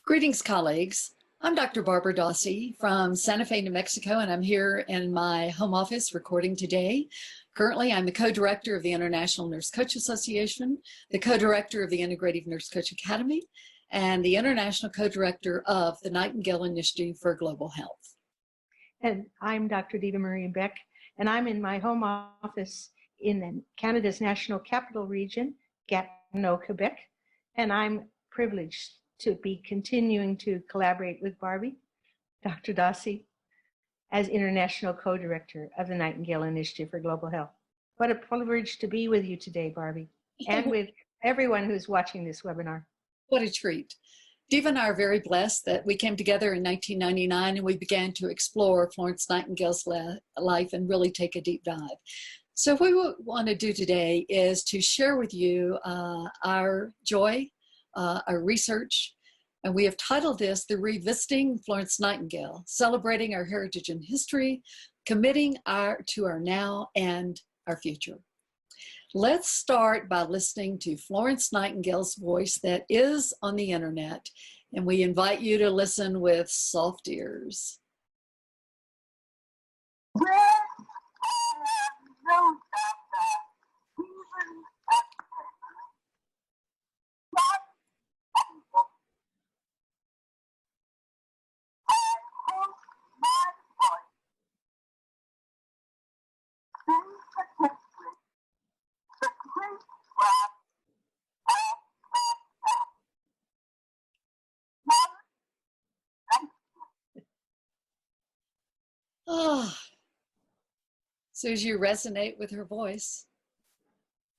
Greetings, colleagues. I'm Dr. Barbara Dossi from Santa Fe, New Mexico, and I'm here in my home office recording today. Currently, I'm the co-director of the International Nurse Coach Association, the co-director of the Integrative Nurse Coach Academy, and the international co-director of the Nightingale Initiative for Global Health. And I'm Dr. Dita Marie Beck, and I'm in my home office in Canada's National Capital Region, Gatineau, Quebec, and I'm privileged to be continuing to collaborate with Barbie, Dr. Dossi, as International Co-Director of the Nightingale Initiative for Global Health. What a privilege to be with you today, Barbie, and with everyone who's watching this webinar. What a treat. Diva and I are very blessed that we came together in 1999 and we began to explore Florence Nightingale's life and really take a deep dive. So what we want to do today is to share with you our joy, our research, and we have titled this The Revisiting Florence Nightingale, Celebrating Our Heritage and History, Committing to Our Now and Our Future. Let's start by listening to Florence Nightingale's voice that is on the internet, and we invite you to listen with soft ears. So as you resonate with her voice,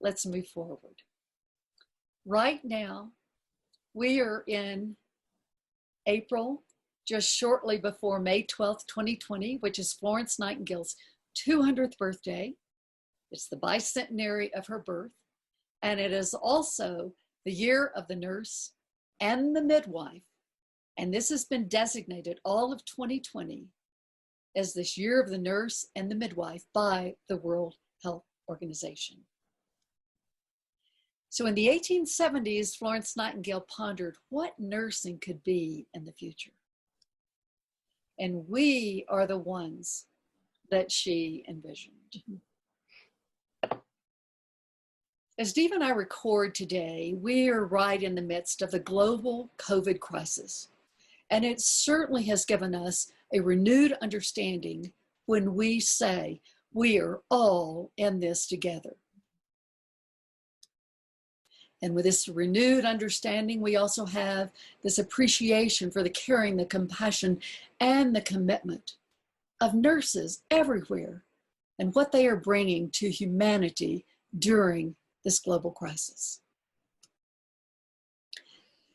let's move forward. Right now, we are in April, just shortly before May 12th, 2020, which is Florence Nightingale's 200th birthday. It's the bicentenary of her birth, and it is also the year of the nurse and the midwife. And this has been designated all of 2020 as this year of the nurse and the midwife by the World Health Organization. So in the 1870s, Florence Nightingale pondered what nursing could be in the future. And we are the ones that she envisioned. As Diva and I record today, we are right in the midst of the global COVID crisis. And it certainly has given us a renewed understanding when we say we are all in this together. And with this renewed understanding, we also have this appreciation for the caring, the compassion, and the commitment of nurses everywhere and what they are bringing to humanity during this global crisis.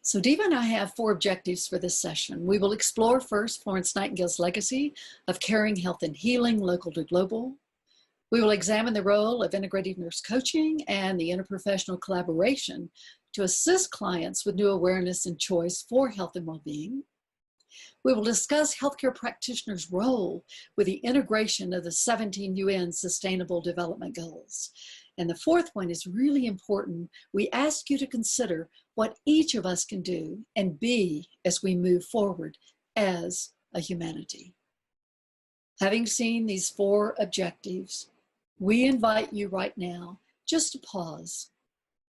So Diva and I have 4 objectives for this session. We will explore first Florence Nightingale's legacy of caring, health, and healing, local to global. We will examine the role of integrative nurse coaching and the interprofessional collaboration to assist clients with new awareness and choice for health and well-being. We will discuss healthcare practitioners' role with the integration of the 17 UN Sustainable Development Goals. And the 4th one is really important. We ask you to consider what each of us can do and be as we move forward as a humanity. Having seen these 4 objectives, we invite you right now just to pause,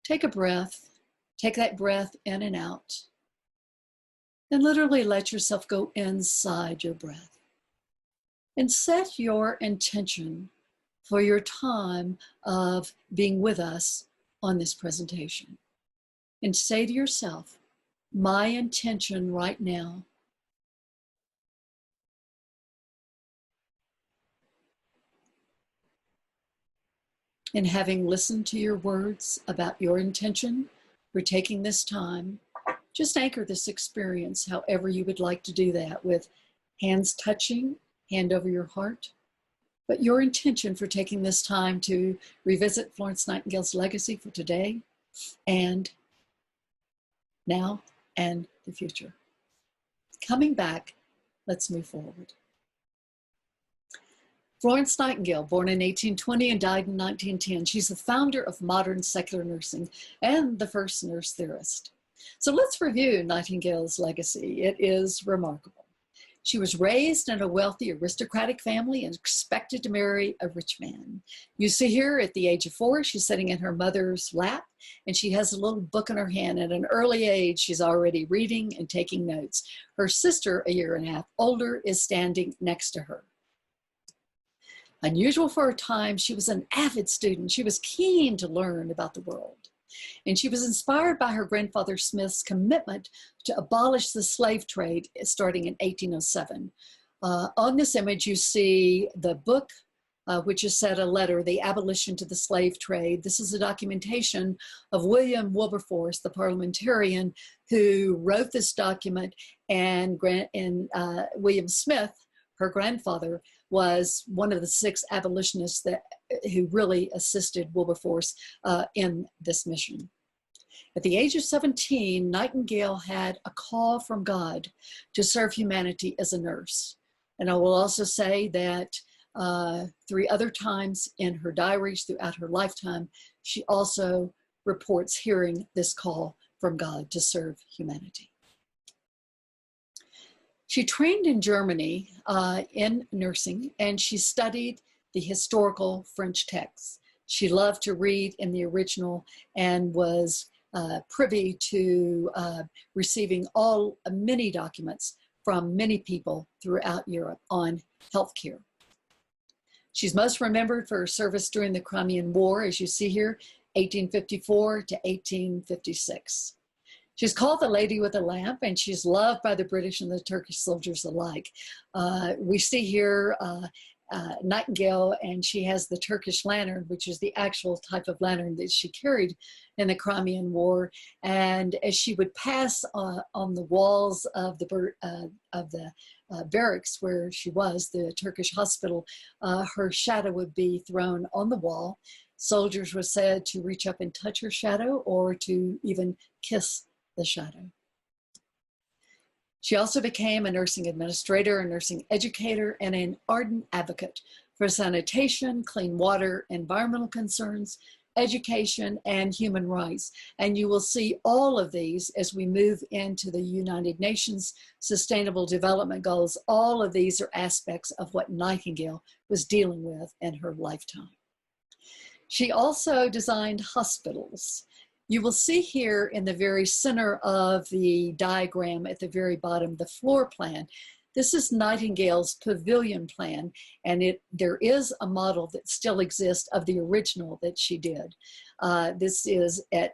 take a breath, take that breath in and out, and literally let yourself go inside your breath. And set your intention for your time of being with us on this presentation. And say to yourself, my intention right now and having listened to your words about your intention for taking this time, just anchor this experience however you would like to do that, with hands touching, hand over your heart. But your intention for taking this time to revisit Florence Nightingale's legacy for today and now and the future. Coming back, let's move forward. Florence Nightingale, born in 1820 and died in 1910. She's the founder of modern secular nursing and the first nurse theorist. So let's review Nightingale's legacy. It is remarkable. She was raised in a wealthy aristocratic family and expected to marry a rich man. You see here at the age of 4, she's sitting in her mother's lap and she has a little book in her hand. At an early age, she's already reading and taking notes. Her sister, a year and a half older, is standing next to her. Unusual for her time, she was an avid student. She was keen to learn about the world. And she was inspired by her grandfather Smith's commitment to abolish the slave trade starting in 1807. On this image, you see the book, which is said a letter, The Abolition to the Slave Trade. This is a documentation of William Wilberforce, the parliamentarian who wrote this document, and William Smith, her grandfather, was one of the 6 abolitionists who really assisted Wilberforce in this mission. At the age of 17, Nightingale had a call from God to serve humanity as a nurse. And I will also say that 3 other times in her diaries throughout her lifetime, she also reports hearing this call from God to serve humanity. She trained in Germany in nursing, and she studied the historical French texts. She loved to read in the original and was privy to receiving many documents from many people throughout Europe on healthcare. She's most remembered for her service during the Crimean War, as you see here, 1854 to 1856. She's called the Lady with a Lamp, and she's loved by the British and the Turkish soldiers alike. We see here Nightingale, and she has the Turkish lantern, which is the actual type of lantern that she carried in the Crimean War. And as she would pass on the walls of the barracks where she was, the Turkish hospital, her shadow would be thrown on the wall. Soldiers were said to reach up and touch her shadow or to even kiss the shadow. She also became a nursing administrator, a nursing educator, and an ardent advocate for sanitation, clean water, environmental concerns, education, and human rights. And you will see all of these as we move into the United Nations Sustainable Development Goals. All of these are aspects of what Nightingale was dealing with in her lifetime. She also designed hospitals. You will see here in the very center of the diagram at the very bottom, the floor plan. This is Nightingale's pavilion plan, and there is a model that still exists of the original that she did. This is at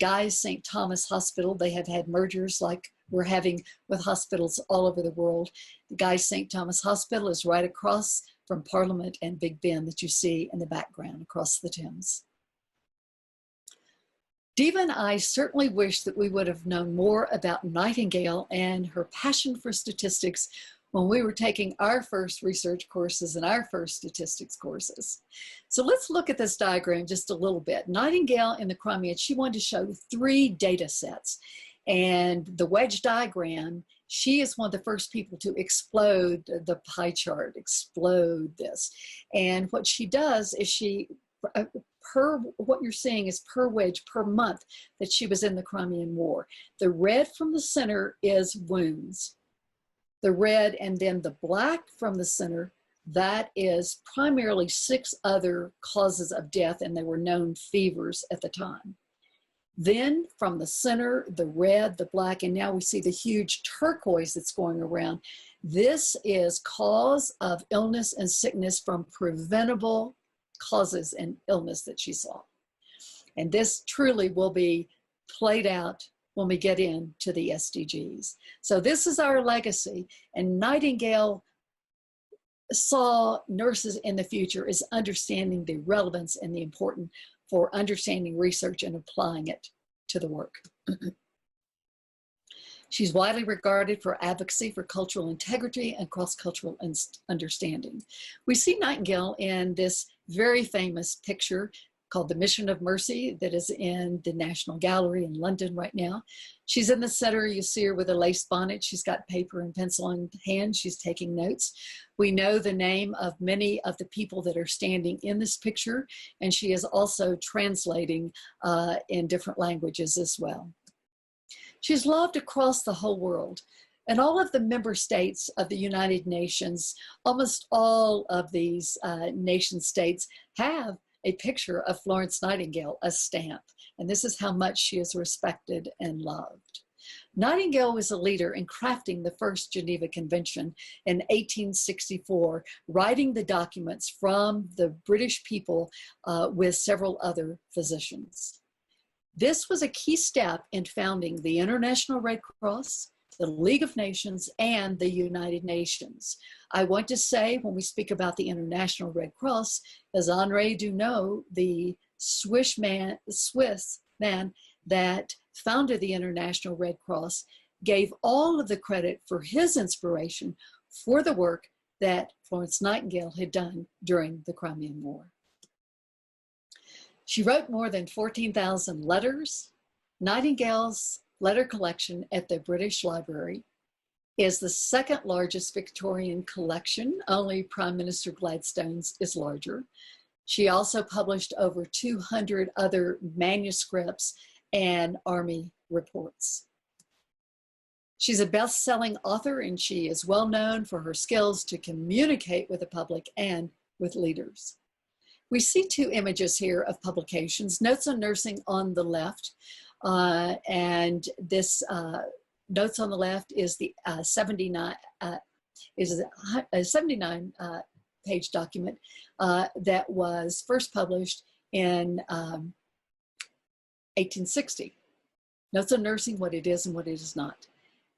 Guy's St. Thomas Hospital. They have had mergers like we're having with hospitals all over the world. The Guy's St. Thomas Hospital is right across from Parliament and Big Ben that you see in the background across the Thames. Diva and I certainly wish that we would have known more about Nightingale and her passion for statistics when we were taking our first research courses and our first statistics courses. So let's look at this diagram just a little bit. Nightingale in the Crimea, she wanted to show 3 data sets. And the wedge diagram, she is one of the first people to explode the pie chart, explode this. And what she does is what you're seeing is per wedge per month that she was in the Crimean War. The red from the center is wounds. The red and then the black from the center, that is primarily 6 other causes of death, and they were known fevers at the time. Then from the center, the red, the black, and now we see the huge turquoise that's going around. This is cause of illness and sickness from preventable causes and illness that she saw. And this truly will be played out when we get into the SDGs. So this is our legacy, and Nightingale saw nurses in the future as understanding the relevance and the importance for understanding research and applying it to the work. She's widely regarded for advocacy for cultural integrity and cross-cultural understanding. We see Nightingale in this very famous picture called The Mission of Mercy that is in the National Gallery in London right now. She's in the center. You see her with a lace bonnet. She's got paper and pencil in hand. She's taking notes. We know the name of many of the people that are standing in this picture, and she is also translating in different languages as well. She's loved across the whole world. And all of the member states of the United Nations, almost all of these nation states have a picture of Florence Nightingale, a stamp. And this is how much she is respected and loved. Nightingale was a leader in crafting the first Geneva Convention in 1864, writing the documents from the British people with several other physicians. This was a key step in founding the International Red Cross, the League of Nations, and the United Nations. I want to say, when we speak about the International Red Cross, as Henri Dunant, the Swiss man that founded the International Red Cross, gave all of the credit for his inspiration for the work that Florence Nightingale had done during the Crimean War. She wrote more than 14,000 letters. Nightingale's letter collection at the British Library is the second largest Victorian collection. Only Prime Minister Gladstone's is larger. She also published over 200 other manuscripts and army reports. She's a best-selling author, and she is well known for her skills to communicate with the public and with leaders. We see two images here of publications, Notes on Nursing on the left, and this Notes on the left is the 79 page document that was first published in 1860. Notes on Nursing, what it is and what it is not.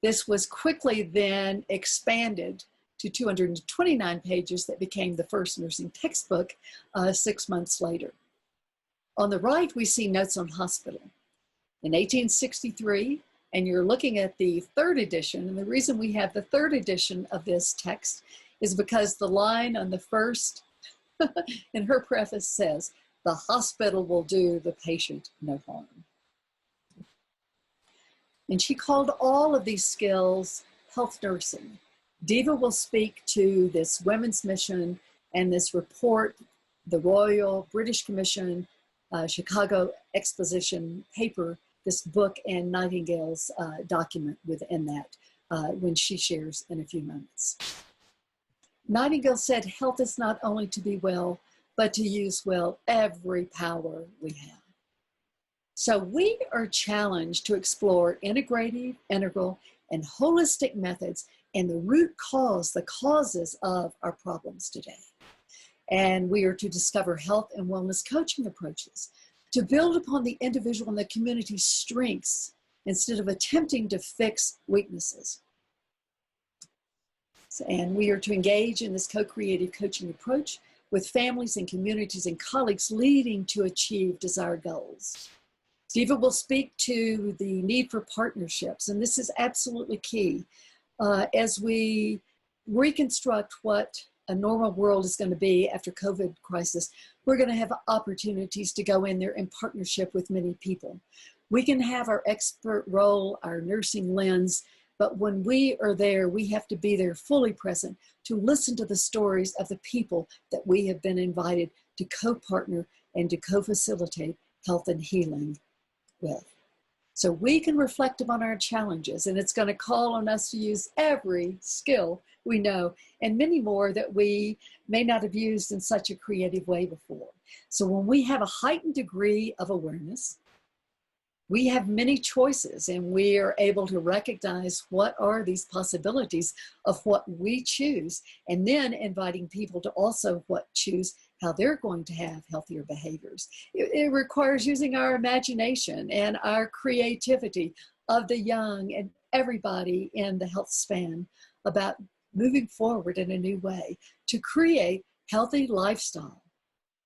This was quickly then expanded to 229 pages that became the first nursing textbook 6 months later. On the right, we see Notes on Hospital. In 1863, and you're looking at the third edition, and the reason we have the third edition of this text is because the line on the first in her preface says, "The hospital will do the patient no harm." And she called all of these skills health nursing. Diva will speak to this women's mission and this report, the Royal British Commission, Chicago Exposition paper, this book, and Nightingale's document within that when she shares in a few moments. Nightingale said, health is not only to be well, but to use well every power we have. So we are challenged to explore integrative, integral, and holistic methods and the root cause, the causes of our problems today. And we are to discover health and wellness coaching approaches to build upon the individual and the community's strengths instead of attempting to fix weaknesses. And we are to engage in this co-creative coaching approach with families and communities and colleagues leading to achieve desired goals. Diva will speak to the need for partnerships, and this is absolutely key. As we reconstruct what a normal world is going to be after COVID crisis, we're going to have opportunities to go in there in partnership with many people. We can have our expert role, our nursing lens, but when we are there, we have to be there fully present to listen to the stories of the people that we have been invited to co-partner and to co-facilitate health and healing with. So we can reflect upon our challenges, and it's going to call on us to use every skill we know and many more that we may not have used in such a creative way before. So when we have a heightened degree of awareness, we have many choices, and we are able to recognize what are these possibilities of what we choose, and then inviting people to also choose how they're going to have healthier behaviors. It requires using our imagination and our creativity of the young and everybody in the health span about moving forward in a new way to create healthy lifestyle,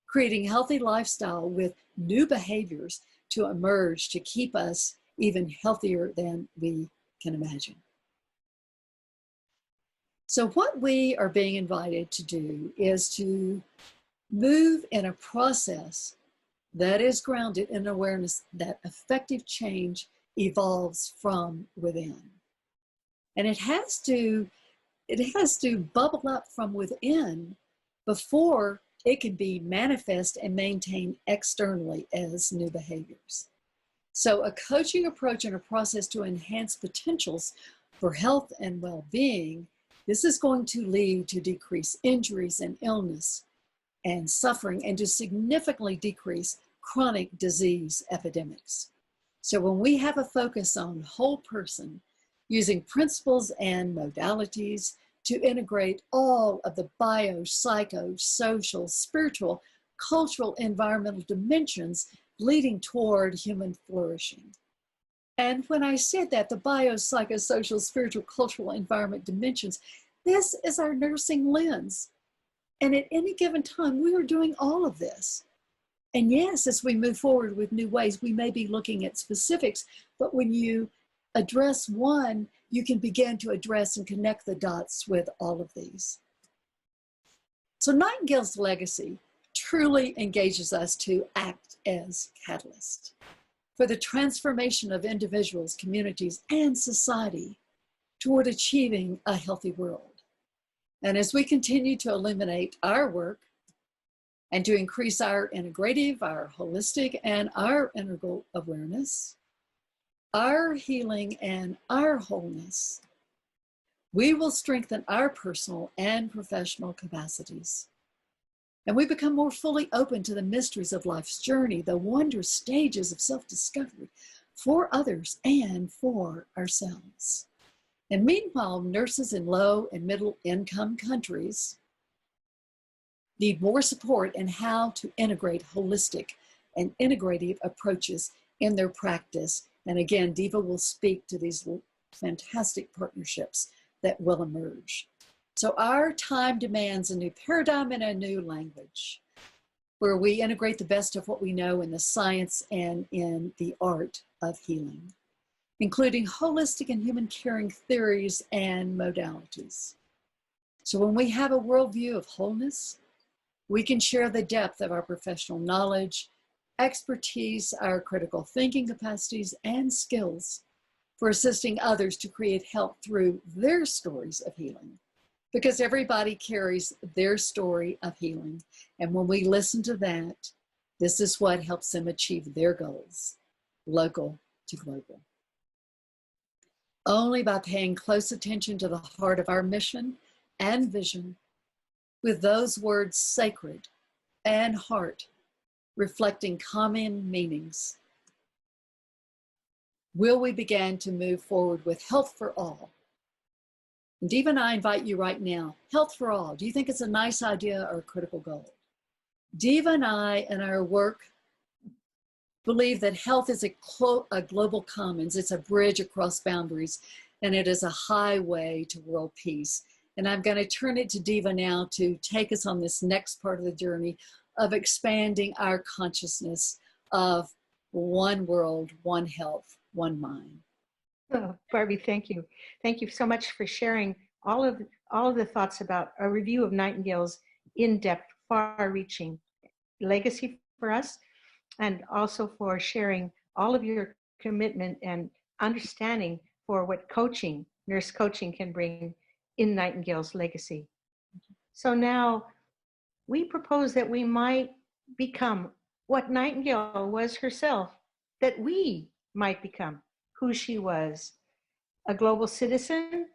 creating healthy lifestyle with new behaviors to emerge to keep us even healthier than we can imagine. So what we are being invited to do is to move in a process that is grounded in awareness that effective change evolves from within. And it has to bubble up from within before it can be manifest and maintained externally as new behaviors. So a coaching approach and a process to enhance potentials for health and well-being, this is going to lead to decrease injuries and illness and suffering, and to significantly decrease chronic disease epidemics. So when we have a focus on whole person, using principles and modalities to integrate all of the bio, psycho, social, spiritual, cultural, environmental dimensions leading toward human flourishing. And when I said that, the bio, psycho, social, spiritual, cultural, environment dimensions, this is our nursing lens. And at any given time, we are doing all of this. And yes, as we move forward with new ways, we may be looking at specifics, but when you address one, you can begin to address and connect the dots with all of these. So Nightingale's legacy truly engages us to act as catalysts for the transformation of individuals, communities, and society toward achieving a healthy world. And as we continue to illuminate our work and to increase our integrative, our holistic, and our integral awareness, our healing, and our wholeness, we will strengthen our personal and professional capacities. And we become more fully open to the mysteries of life's journey, the wondrous stages of self-discovery for others and for ourselves. And meanwhile, nurses in low and middle income countries need more support in how to integrate holistic and integrative approaches in their practice. And again, Diva will speak to these fantastic partnerships that will emerge. So our time demands a new paradigm and a new language where we integrate the best of what we know in the science and in the art of healing, including holistic and human caring theories and modalities. So when we have a worldview of wholeness, we can share the depth of our professional knowledge, expertise, our critical thinking capacities, and skills for assisting others to create health through their stories of healing. Because everybody carries their story of healing. And when we listen to that, this is what helps them achieve their goals, local to global. Only by paying close attention to the heart of our mission and vision, with those words sacred and heart reflecting common meanings, will we begin to move forward with health for all. And Diva and I invite you right now, health for all. Do you think it's a nice idea or a critical goal? Diva and I in our work believe that health is a global commons. It's a bridge across boundaries, and it is a highway to world peace. And I'm going to turn it to Diva now to take us on this next part of the journey of expanding our consciousness of one world, one health, one mind. Oh, Barbie, thank you. Thank you so much for sharing all of the thoughts about a review of Nightingale's in-depth, far-reaching legacy for us, and also for sharing all of your commitment and understanding for what coaching, nurse coaching, can bring in Nightingale's legacy. So now we propose that we might become what Nightingale was herself, that we might become who she was: a global citizen,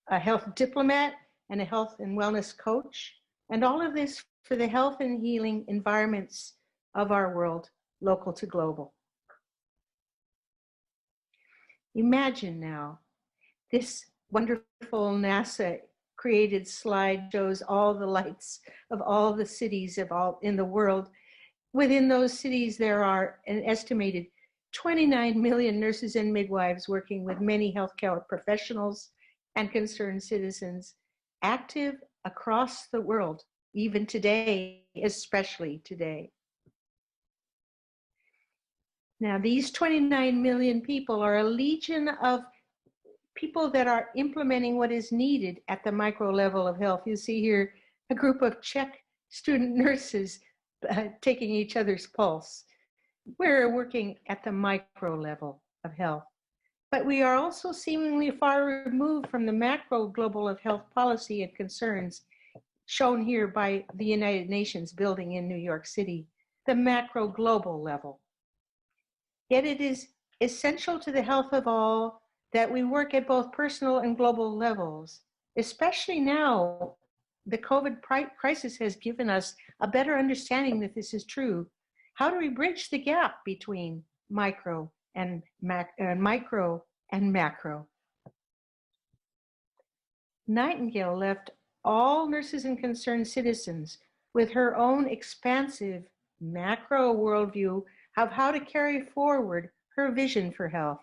a health diplomat, and a health and wellness coach. And all of this for the health and healing environments of our world, local to global. Imagine now, this wonderful NASA created slide shows all the lights of all the cities in the world. Within those cities, there are an estimated 29 million nurses and midwives working with many healthcare professionals and concerned citizens, active across the world, even today, especially today. Now, these 29 million people are a legion of people that are implementing what is needed at the micro level of health. You see here a group of Czech student nurses taking each other's pulse. We're working at the micro level of health. But we are also seemingly far removed from the macro global of health policy and concerns shown here by the United Nations building in New York City, the macro global level. Yet it is essential to the health of all that we work at both personal and global levels. Especially now, the COVID crisis has given us a better understanding that this is true. How do we bridge the gap between micro and macro? Nightingale left all nurses and concerned citizens with her own expansive macro worldview of how to carry forward her vision for health.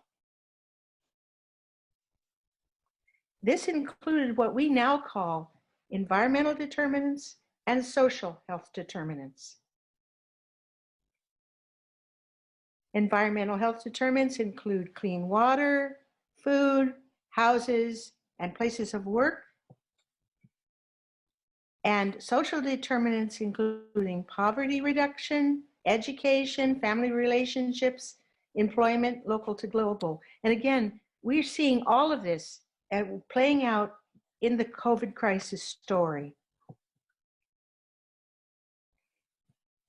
This included what we now call environmental determinants and social health determinants. Environmental health determinants include clean water, food, houses, and places of work. And social determinants including poverty reduction, education, family relationships, employment, local to global. And again, we're seeing all of this playing out in the COVID crisis story.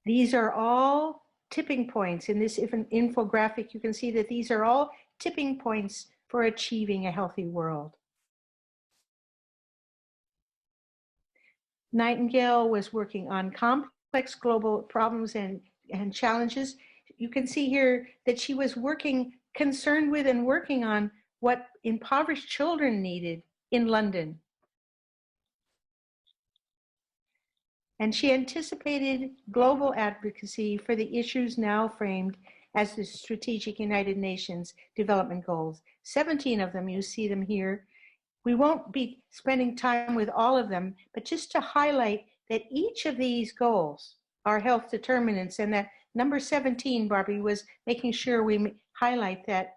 These are all tipping points. In this infographic, you can see that these are all tipping points for achieving a healthy world. Nightingale was working on complex global problems and challenges. You can see here that she was concerned with and working on what impoverished children needed in London. And she anticipated global advocacy for the issues now framed as the Strategic United Nations Development Goals. 17 of them, you see them here. We won't be spending time with all of them, but just to highlight that each of these goals are health determinants, and that number 17, Barbie, was making sure we highlight that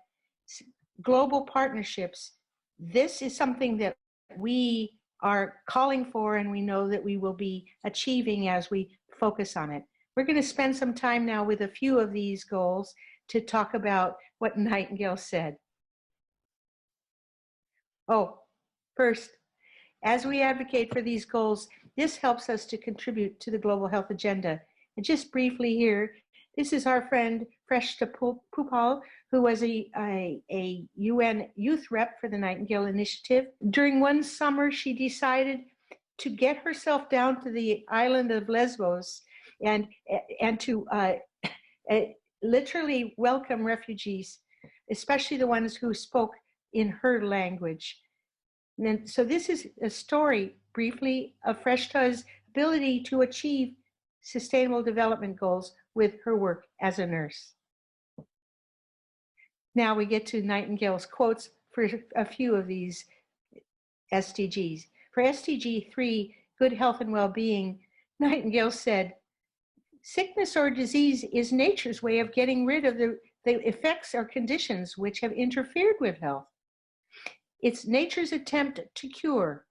global partnerships, this is something that we are calling for and we know that we will be achieving as we focus on it. We're going to spend some time now with a few of these goals to talk about what Nightingale said. Oh, first, as we advocate for these goals, this helps us to contribute to the global health agenda. And just briefly here, this is our friend Freshta Pupal, who was a UN youth rep for the Nightingale Initiative. During one summer, she decided to get herself down to the island of Lesbos and to literally welcome refugees, especially the ones who spoke in her language. And so this is a story, briefly, of Freshta's ability to achieve sustainable development goals with her work as a nurse. Now we get to Nightingale's quotes for a few of these SDGs. For SDG 3, good health and well-being, Nightingale said, sickness or disease is nature's way of getting rid of the effects or conditions which have interfered with health. It's nature's attempt to cure.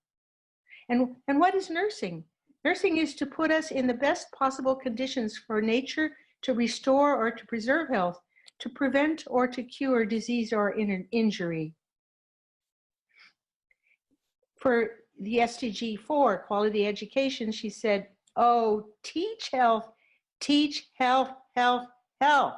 And what is nursing? Nursing is to put us in the best possible conditions for nature to restore or to preserve health, to prevent or to cure disease or injury. For the SDG 4, quality education, she said, oh, teach health, health.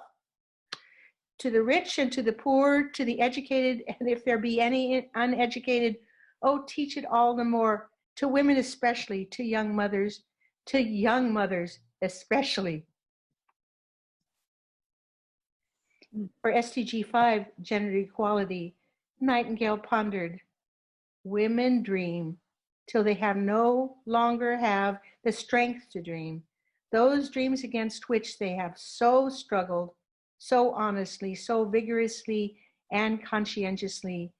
To the rich and to the poor, to the educated, and if there be any uneducated, oh, teach it all the more. To women especially, to young mothers especially. For SDG 5, gender equality, Nightingale pondered, women dream till they no longer have the strength to dream. Those dreams against which they have so struggled, so honestly, so vigorously and conscientiously,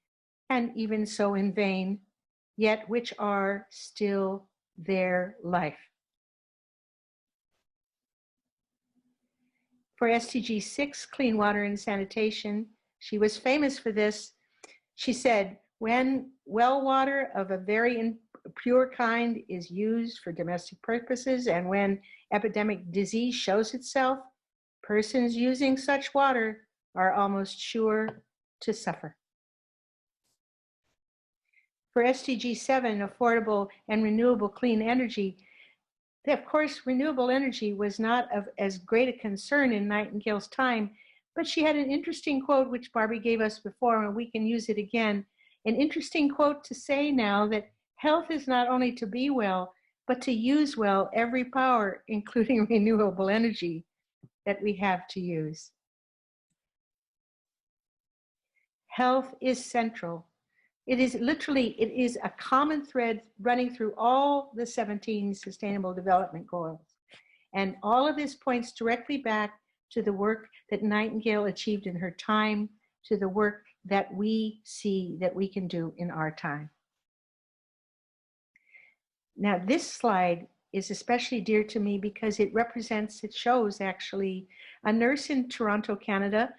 and even so in vain, yet which are still their life. For SDG 6, clean water and sanitation, she was famous for this. She said, when well water of a very pure kind is used for domestic purposes and when epidemic disease shows itself, persons using such water are almost sure to suffer. For SDG 7, affordable and renewable clean energy, of course, renewable energy was not of as great a concern in Nightingale's time, But she had an interesting quote, which Barbie gave us before, and we can use it again. An interesting quote to say now that health is not only to be well, but to use well every power, including renewable energy, that we have to use. Health is central. It is a common thread running through all the 17 Sustainable Development Goals. And all of this points directly back to the work that Nightingale achieved in her time, to the work that we see that we can do in our time. Now, this slide is especially dear to me because it shows actually a nurse in Toronto, Canada,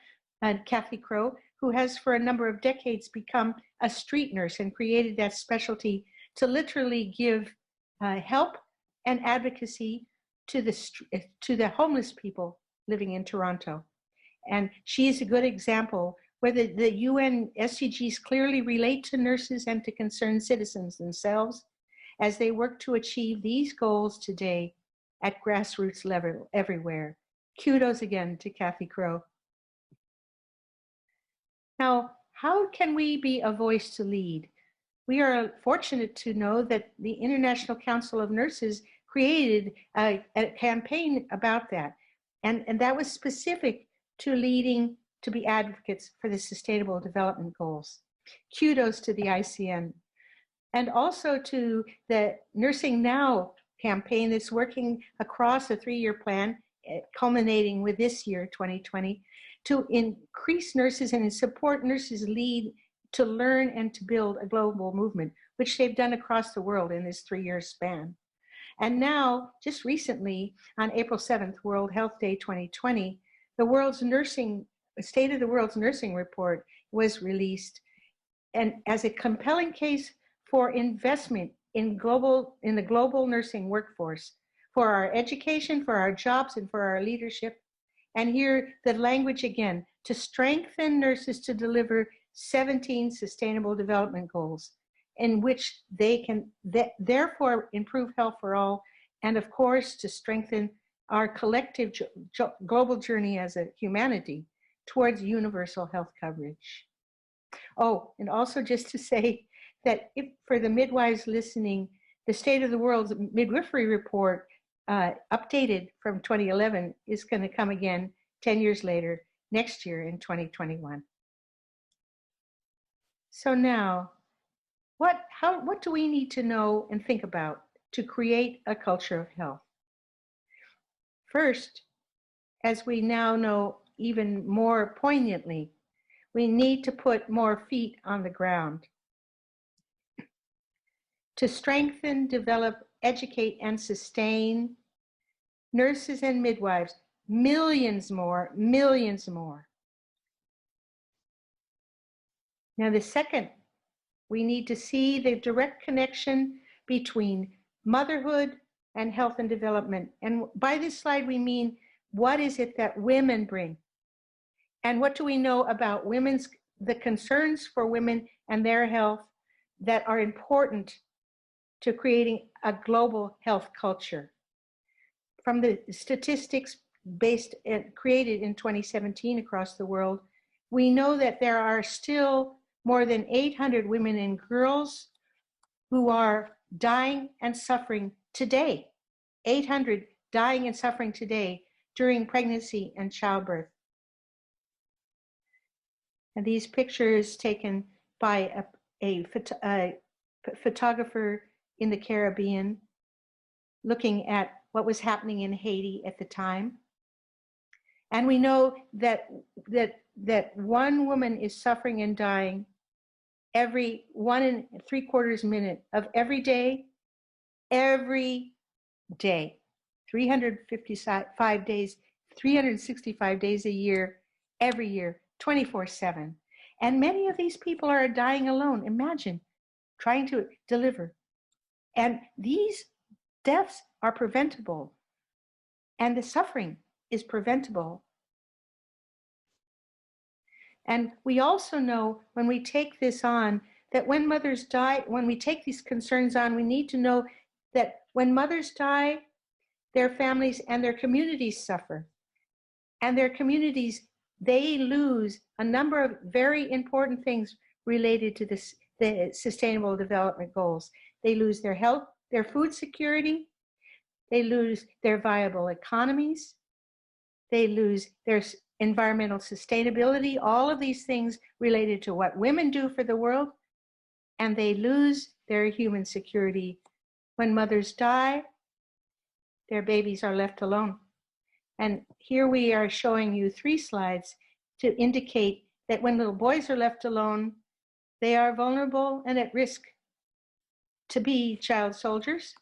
Kathy Crow, who has for a number of decades become a street nurse and created that specialty to literally give help and advocacy to the homeless people living in Toronto. And she is a good example where the UN SDGs clearly relate to nurses and to concerned citizens themselves as they work to achieve these goals today at grassroots level everywhere. Kudos again to Kathy Crow. Now, how can we be a voice to lead? We are fortunate to know that the International Council of Nurses created a campaign about that. And that was specific to leading to be advocates for the Sustainable Development Goals. Kudos to the ICN. And also to the Nursing Now campaign that's working across a 3-year plan, culminating with this year, 2020, to increase nurses and support nurses lead to learn and to build a global movement, which they've done across the world in this 3-year span. And now, just recently, on April 7th, World Health Day 2020, the State of the World's Nursing Report was released, and as a compelling case for investment in the global nursing workforce, for our education, for our jobs, and for our leadership. And here, the language again, to strengthen nurses to deliver 17 Sustainable Development Goals, in which they can therefore improve health for all, and of course, to strengthen our collective global journey as a humanity towards universal health coverage. Oh, and also just to say that if, for the midwives listening, the State of the World's Midwifery Report, updated from 2011, is going to come again 10 years later, next year in 2021. So now, what do we need to know and think about to create a culture of health? First, as we now know even more poignantly, we need to put more feet on the ground. To strengthen, develop, educate, and sustain nurses and midwives, millions more. Now, the second, we need to see the direct connection between motherhood and health and development. And by this slide, we mean, what is it that women bring? And what do we know about the concerns for women and their health that are important to creating a global health culture? From the statistics created in 2017 across the world, we know that there are still more than 800 women and girls who are dying and suffering today. 800 dying and suffering today during pregnancy and childbirth. And these pictures taken by a photographer in the Caribbean, looking at what was happening in Haiti at the time. And we know that one woman is suffering and dying every 1 3/4 minute of every day, 355 days, 365 days a year, every year, 24/7. And many of these people are dying alone. Imagine trying to deliver. And these deaths are preventable, and the suffering is preventable. And we also know when we take this on, that when mothers die, when we take these concerns on, we need to know that when mothers die, their families and their communities suffer. And their communities they lose a number of very important things related to the Sustainable Development Goals. They lose their health, their food security, they lose their viable economies, they lose their environmental sustainability, all of these things related to what women do for the world, and they lose their human security. When mothers die, their babies are left alone. And here we are showing you 3 slides to indicate that when little boys are left alone, they are vulnerable and at risk to be child soldiers.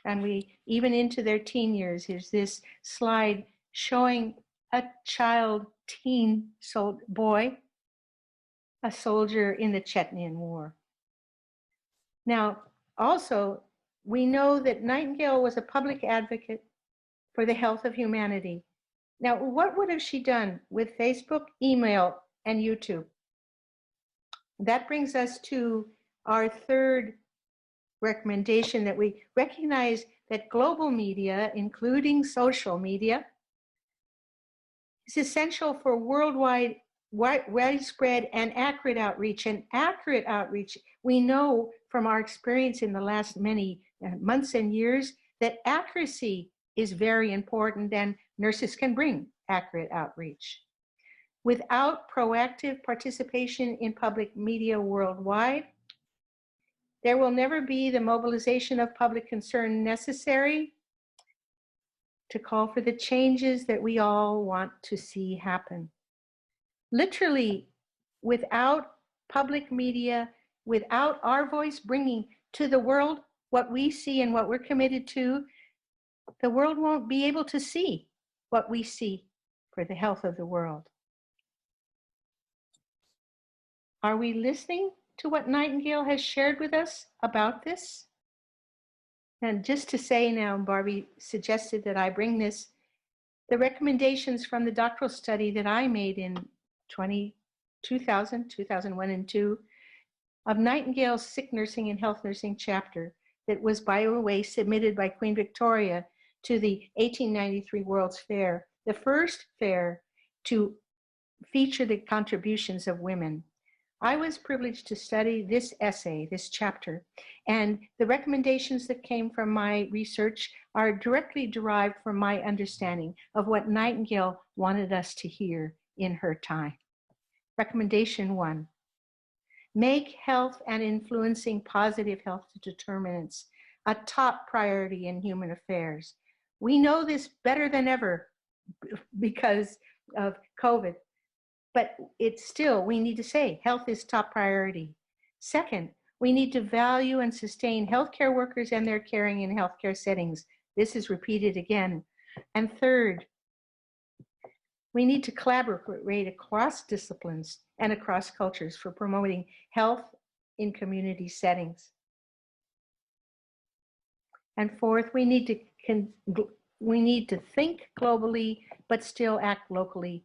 And we, even into their teen years, here's this slide showing a child teen boy, a soldier in the Chechnya War. Now, also, we know that Nightingale was a public advocate for the health of humanity. Now, what would have she done with Facebook, email, and YouTube? That brings us to our 3rd recommendation, that we recognize that global media, including social media, is essential for worldwide, widespread, and accurate outreach. And accurate outreach, we know from our experience in the last many months and years that accuracy is very important, and nurses can bring accurate outreach. Without proactive participation in public media worldwide, there will never be the mobilization of public concern necessary to call for the changes that we all want to see happen. Literally, without public media, without our voice bringing to the world what we see and what we're committed to, the world won't be able to see what we see for the health of the world. Are we listening to what Nightingale has shared with us about this? And just to say now, Barbie suggested that I bring this, the recommendations from the doctoral study that I made in 2000, 2001 and 2 of Nightingale's Sick Nursing and Health Nursing chapter that was, by the way, submitted by Queen Victoria to the 1893 World's Fair, the first fair to feature the contributions of women. I was privileged to study this essay, this chapter, and the recommendations that came from my research are directly derived from my understanding of what Nightingale wanted us to hear in her time. Recommendation 1, make health and influencing positive health determinants a top priority in human affairs. We know this better than ever because of COVID. But it's still, we need to say health is top priority. Second, we need to value and sustain healthcare workers and their caring in healthcare settings. This is repeated again. And third, we need to collaborate across disciplines and across cultures for promoting health in community settings. And fourth, we need to think globally, but still act locally,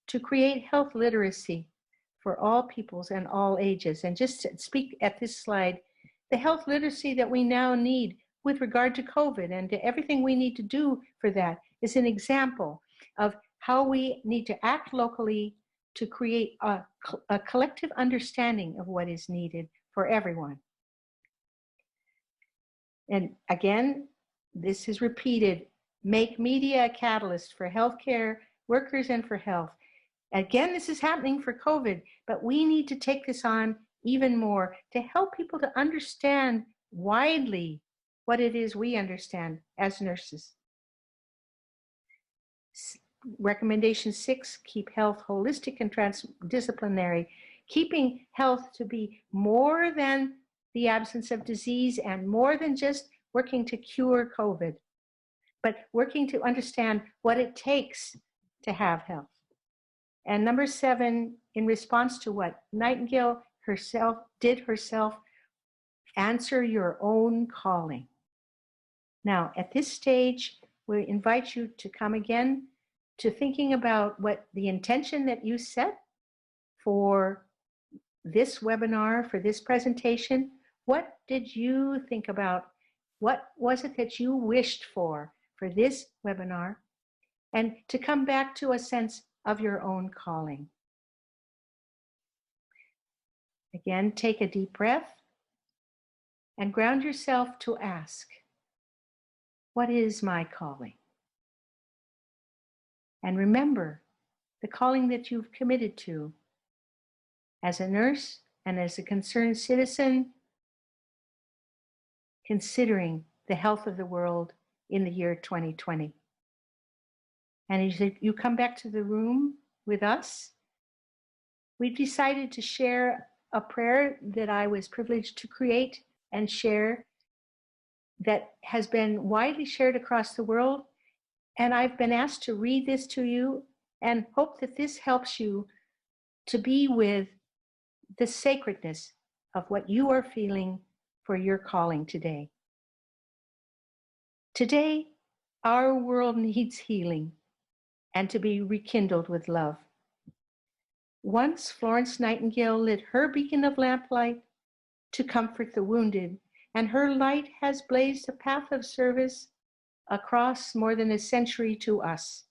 to create health literacy for all peoples and all ages. And just to speak at this slide, the health literacy that we now need with regard to COVID and to everything we need to do for that is an example of how we need to act locally to create a collective understanding of what is needed for everyone. And again, this is repeated, make media a catalyst for healthcare workers and for health. Again, this is happening for COVID, but we need to take this on even more to help people to understand widely what it is we understand as nurses. Recommendation 6, keep health holistic and transdisciplinary, keeping health to be more than the absence of disease and more than just working to cure COVID, but working to understand what it takes to have health. And number 7, in response to what Nightingale did herself, answer your own calling. Now, at this stage, we invite you to come again to thinking about what the intention that you set for this webinar, for this presentation. What did you think about? What was it that you wished for this webinar? And to come back to a sense, of your own calling. Again, take a deep breath and ground yourself to ask, what is my calling? And remember the calling that you've committed to as a nurse and as a concerned citizen, considering the health of the world in the year 2020. And as you come back to the room with us, we've decided to share a prayer that I was privileged to create and share that has been widely shared across the world. And I've been asked to read this to you and hope that this helps you to be with the sacredness of what you are feeling for your calling today. Today, our world needs healing and to be rekindled with love. Once Florence Nightingale lit her beacon of lamplight to comfort the wounded, and her light has blazed a path of service across more than a century to us.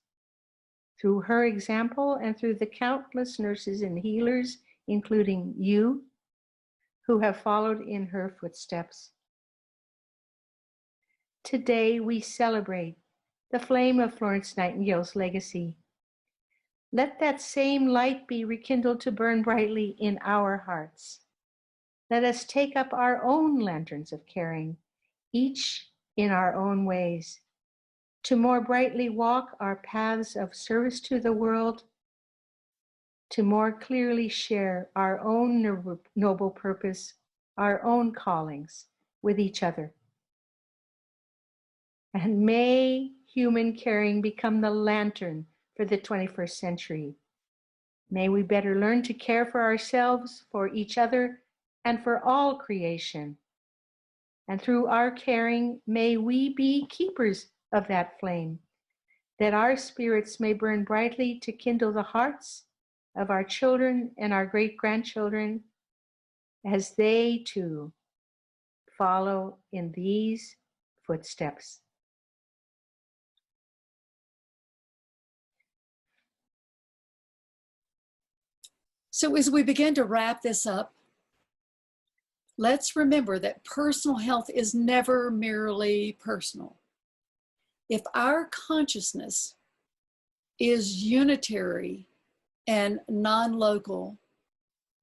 Through her example and through the countless nurses and healers, including you, who have followed in her footsteps. Today we celebrate the flame of Florence Nightingale's legacy. Let that same light be rekindled to burn brightly in our hearts. Let us take up our own lanterns of caring, each in our own ways, to more brightly walk our paths of service to the world, to more clearly share our own noble purpose, our own callings with each other. And may human caring become the lantern for the 21st century. May we better learn to care for ourselves, for each other, and for all creation. And through our caring, may we be keepers of that flame, that our spirits may burn brightly to kindle the hearts of our children and our great-grandchildren as they too follow in these footsteps. So as we begin to wrap this up, let's remember that personal health is never merely personal. If our consciousness is unitary and non-local,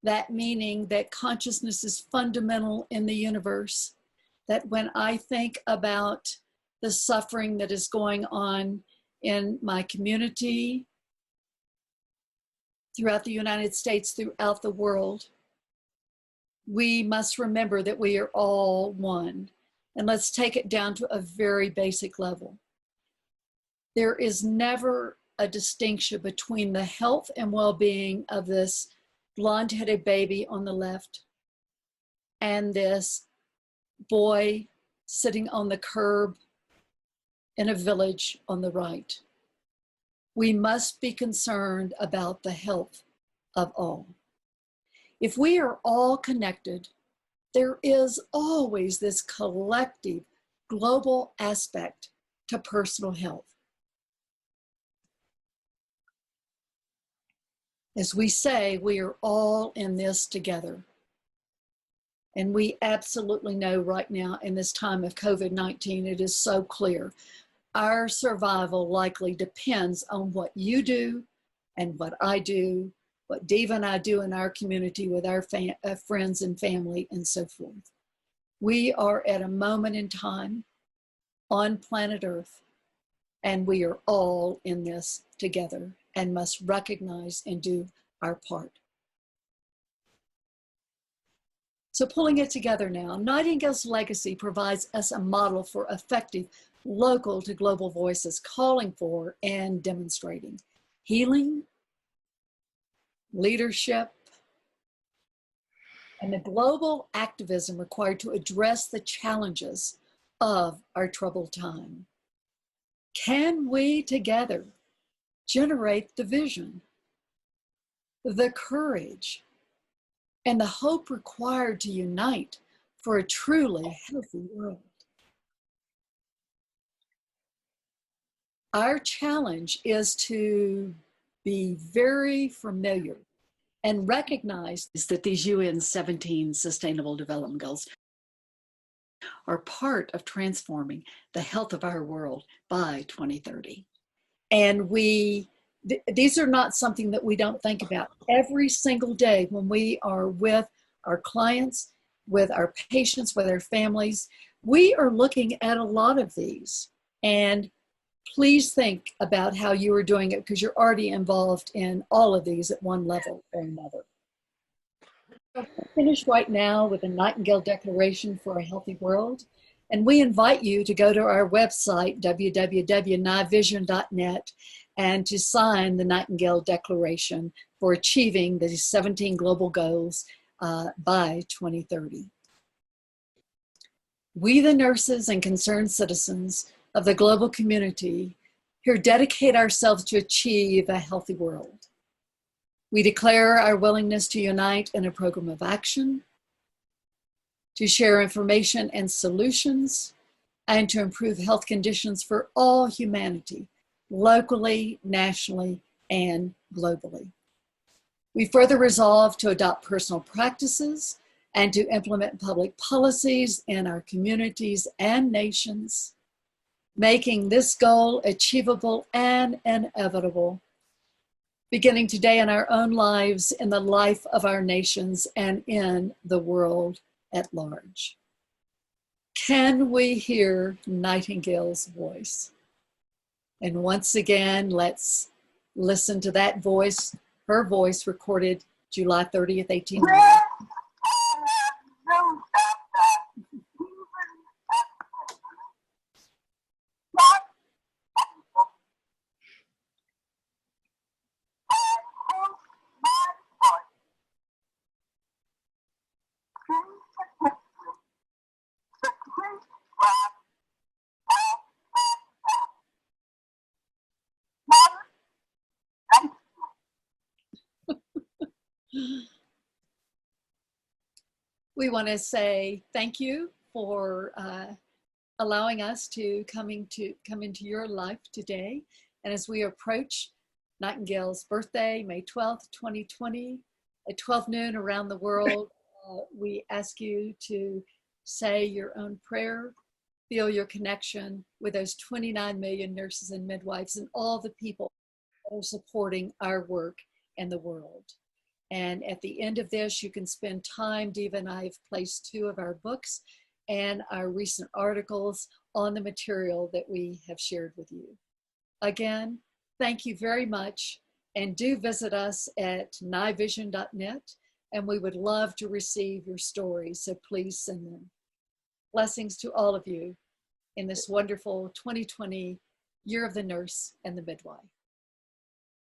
that meaning that consciousness is fundamental in the universe, that when I think about the suffering that is going on in my community, throughout the United States, throughout the world, we must remember that we are all one. And let's take it down to a very basic level. There is never a distinction between the health and well-being of this blonde-headed baby on the left and this boy sitting on the curb in a village on the right. We must be concerned about the health of all. If we are all connected, there is always this collective, global aspect to personal health. As we say, we are all in this together. And we absolutely know right now in this time of COVID-19, it is so clear. Our survival likely depends on what you do and what I do, what Diva and I do in our community with our friends and family and so forth. We are at a moment in time on planet Earth, and we are all in this together and must recognize and do our part. So pulling it together now, Nightingale's legacy provides us a model for effective local to global voices calling for and demonstrating healing, leadership, and the global activism required to address the challenges of our troubled time. Can we together generate the vision, the courage, and the hope required to unite for a truly healthy world? Our challenge is to be very familiar and recognize that these UN 17 Sustainable Development Goals are part of transforming the health of our world by 2030. And these are not something that we don't think about every single day when we are with our clients, with our patients, with our families. We are looking at a lot of these. And please think about how you are doing it, because you're already involved in all of these at one level or another. We'll finish right now with the Nightingale Declaration for a Healthy World. And we invite you to go to our website, www.nivision.net, and to sign the Nightingale Declaration for achieving the 17 global goals by 2030. We, the nurses and concerned citizens of the global community, here dedicate ourselves to achieve a healthy world. We declare our willingness to unite in a program of action, to share information and solutions, and to improve health conditions for all humanity, locally, nationally, and globally. We further resolve to adopt personal practices and to implement public policies in our communities and nations, making this goal achievable and inevitable, beginning today in our own lives, in the life of our nations, and in the world at large. Can we hear Nightingale's voice? And once again, let's listen to that voice, her voice recorded July 30th, 1890. We want to say thank you for allowing us to come into your life today. And as we approach Nightingale's birthday, May 12th, 2020, at 12 noon around the world, we ask you to say your own prayer, feel your connection with those 29 million nurses and midwives and all the people that are supporting our work in the world. And at the end of this, you can spend time. Diva and I have placed 2 of our books and our recent articles on the material that we have shared with you. Again, thank you very much. And do visit us at nivision.net. And we would love to receive your stories. So please send them. Blessings to all of you in this wonderful 2020 Year of the Nurse and the Midwife.